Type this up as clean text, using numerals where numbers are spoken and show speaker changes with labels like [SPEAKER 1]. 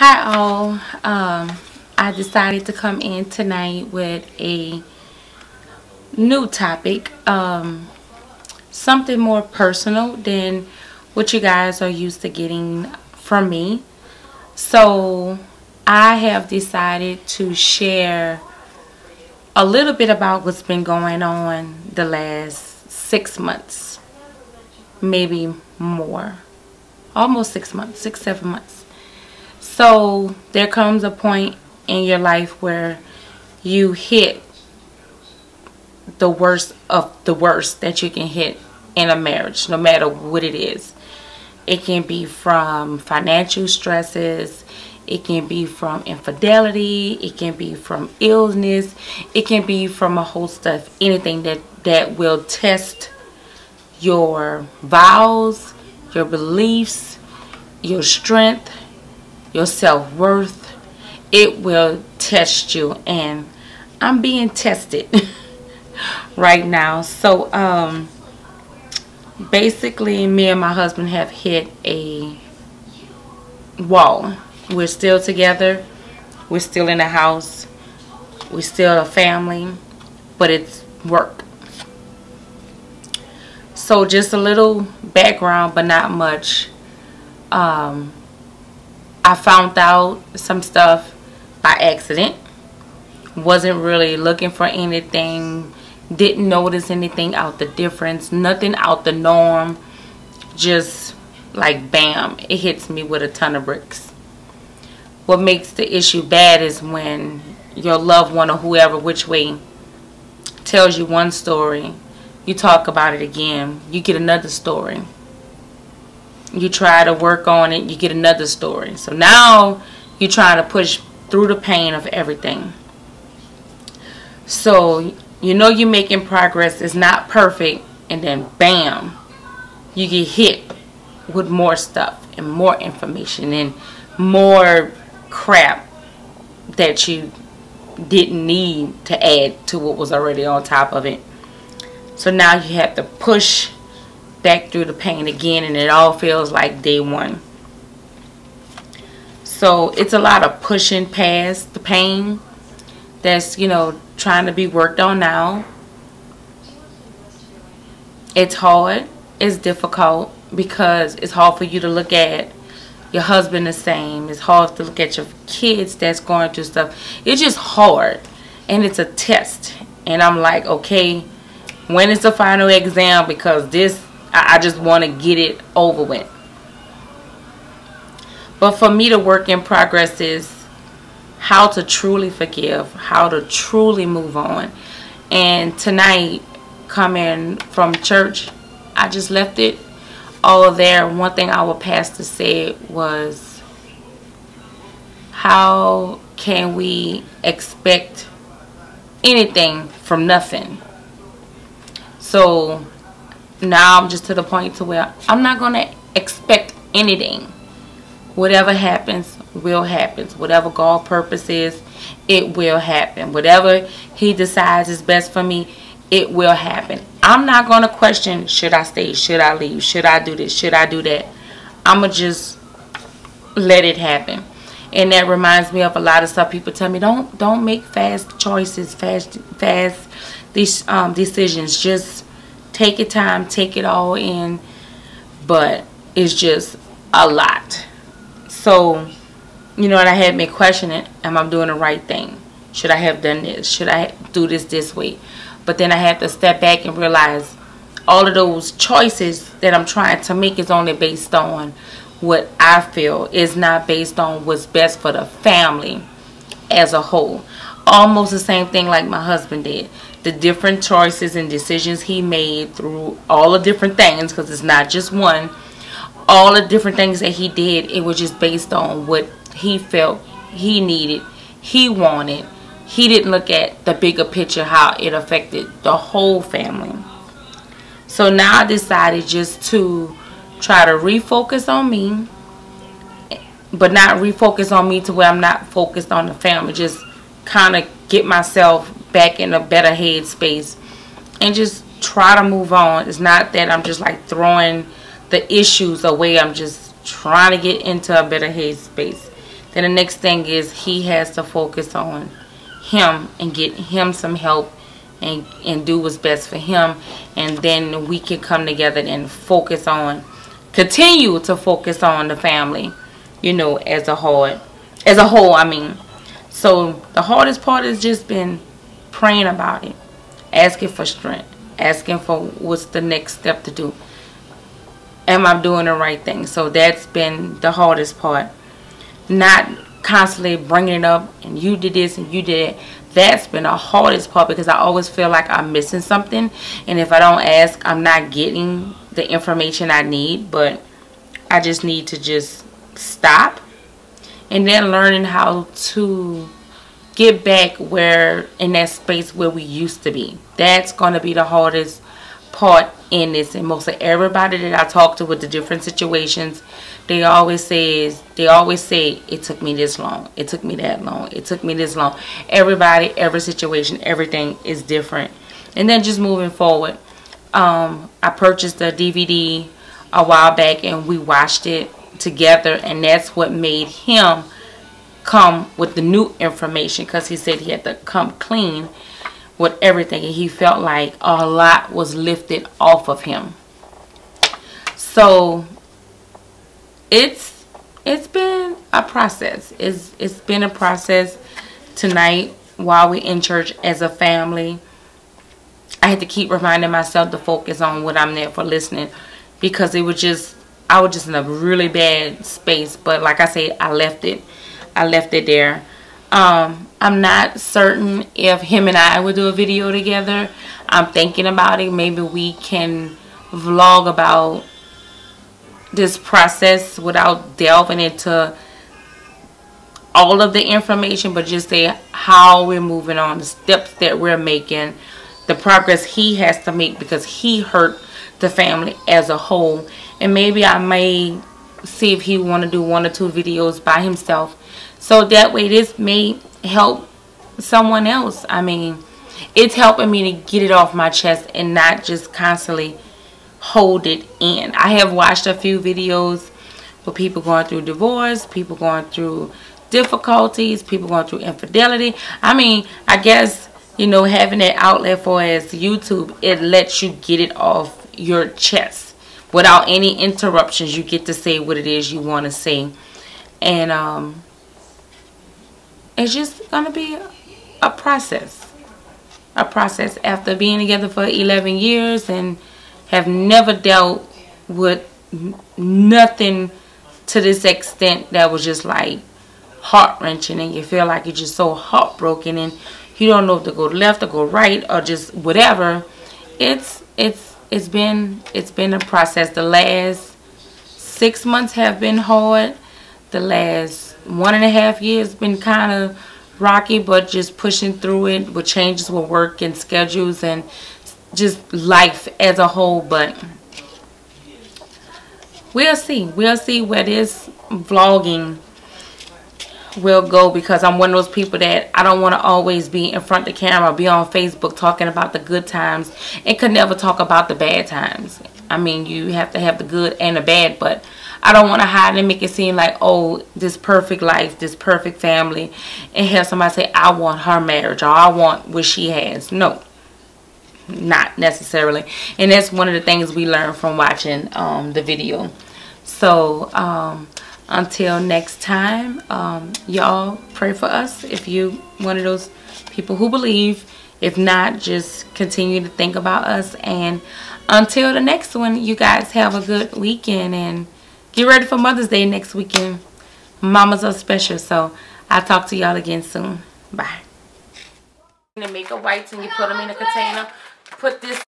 [SPEAKER 1] Hi all. I decided to come in tonight with a new topic, something more personal than what you guys are used to getting from me. So I have decided to share a little bit about what's been going on the last 6 months, maybe more, almost 6 months, 6, 7 months. So there comes a point in your life where you hit the worst of the worst that you can hit in a marriage, no matter what it is. It can be from financial stresses, it can be from infidelity, it can be from illness, it can be from a host of anything that will test your vows, your beliefs, your strength, your self-worth. It will test you, and I'm being tested right now. So basically me and my husband have hit a wall. We're still together, we're still in the house, we're still a family, but it's work. So just a little background, but not much. I found out some stuff by accident. Wasn't really looking for anything. Didn't notice anything out the difference. Nothing out the norm. Just like bam, it hits me with a ton of bricks. What makes the issue bad is when your loved one or whoever, which way, tells you one story. You talk about it again. You get another story. You try to work on it, you get another story. So now you're trying to push through the pain of everything. So you know you're making progress, it's not perfect, and then bam, you get hit with more stuff and more information and more crap that you didn't need to add to what was already on top of it. So now you have to push back through the pain again, and it all feels like day one. So it's a lot of pushing past the pain that's, trying to be worked on now. It's hard, it's difficult, because it's hard for you to look at your husband the same. It's hard to look at your kids that's going through stuff. It's just hard, and it's a test. And I'm like, okay, when is the final exam? Because I just want to get it over with. But for me, the work in progress is how to truly forgive, how to truly move on. And tonight, coming from church, I just left it all there. One thing our pastor said was, how can we expect anything from nothing? So now I'm just to the point to where I'm not going to expect anything. Whatever happens will happen. Whatever God's purpose is, it will happen. Whatever He decides is best for me, it will happen. I'm not going to question, should I stay, should I leave, should I do this, should I do that. I'm going to just let it happen. And that reminds me of a lot of stuff people tell me, don't make fast choices, fast these decisions. Just take your time, take it all in, but it's just a lot. So, and I had me questioning, am I doing the right thing? Should I have done this? Should I do this way? But then I had to step back and realize all of those choices that I'm trying to make is only based on what I feel. Is not based on what's best for the family as a whole. Almost the same thing like my husband did. The different choices and decisions he made through all the different things, because it's not just one. All the different things that he did, it was just based on what he felt he needed, he wanted. He didn't look at the bigger picture, how it affected the whole family. So now I decided just to try to refocus on me, but not refocus on me to where I'm not focused on the family. Just kind of get myself back in a better headspace and just try to move on. It's not that I'm just like throwing the issues away. I'm just trying to get into a better headspace. Then the next thing is he has to focus on him and get him some help and do what's best for him. And then we can come together and continue to focus on the family, you know, as a whole, I mean. So the hardest part has just been praying about it, asking for strength, asking for what's the next step to do. Am I doing the right thing? So that's been the hardest part. Not constantly bringing it up, and you did this and you did it. That's been the hardest part, because I always feel like I'm missing something, and if I don't ask, I'm not getting the information I need. But I just need to just stop, and then learning how to get back where in that space where we used to be. That's going to be the hardest part in this. And most of everybody that I talk to with the different situations, they always say it took me this long, it took me that long, it took me this long. Everybody, every situation, everything is different. And then just moving forward, I purchased a DVD a while back and we watched it together, and that's what made him come with the new information, because he said he had to come clean with everything, and he felt like a lot was lifted off of him. So it's been a process. It's been a process. Tonight while we're in church as a family, I had to keep reminding myself to focus on what I'm there for, listening, because I was just in a really bad space. But like I said, I left it there. I'm not certain if him and I would do a video together. I'm thinking about it. Maybe we can vlog about this process without delving into all of the information, but just say how we're moving on, the steps that we're making, the progress he has to make, because he hurt the family as a whole. And maybe I may see if he want to do 1 or 2 videos by himself, so that way this may help someone else. I mean, it's helping me to get it off my chest and not just constantly hold it in. I have watched a few videos with people going through divorce, people going through difficulties, people going through infidelity. I mean, I guess, you know, having that outlet for as YouTube, it lets you get it off your chest without any interruptions. You get to say what it is you want to say. And it's just going to be a process. A process after being together for 11 years and have never dealt with nothing to this extent that was just like heart-wrenching, and you feel like you're just so heartbroken and you don't know if to go left or go right or just whatever. It's been a process. The last 6 months have been hard. The last 1.5 years been kind of rocky, but just pushing through it with changes with work and schedules and just life as a whole. But we'll see where this vlogging will go, because I'm one of those people that I don't want to always be in front of the camera, be on Facebook talking about the good times, and could never talk about the bad times. I mean, you have to have the good and the bad, but I don't want to hide and make it seem like, oh, this perfect life, this perfect family, and have somebody say, I want her marriage, or I want what she has. No, not necessarily. And that's one of the things we learned from watching the video. So until next time, y'all pray for us if you one of those people who believe. If not, just continue to think about us. And until the next one, you guys have a good weekend and get ready for Mother's Day next weekend. Mamas are special. So I'll talk to y'all again soon. Bye. The makeup wipes, and you put them in a container. Put this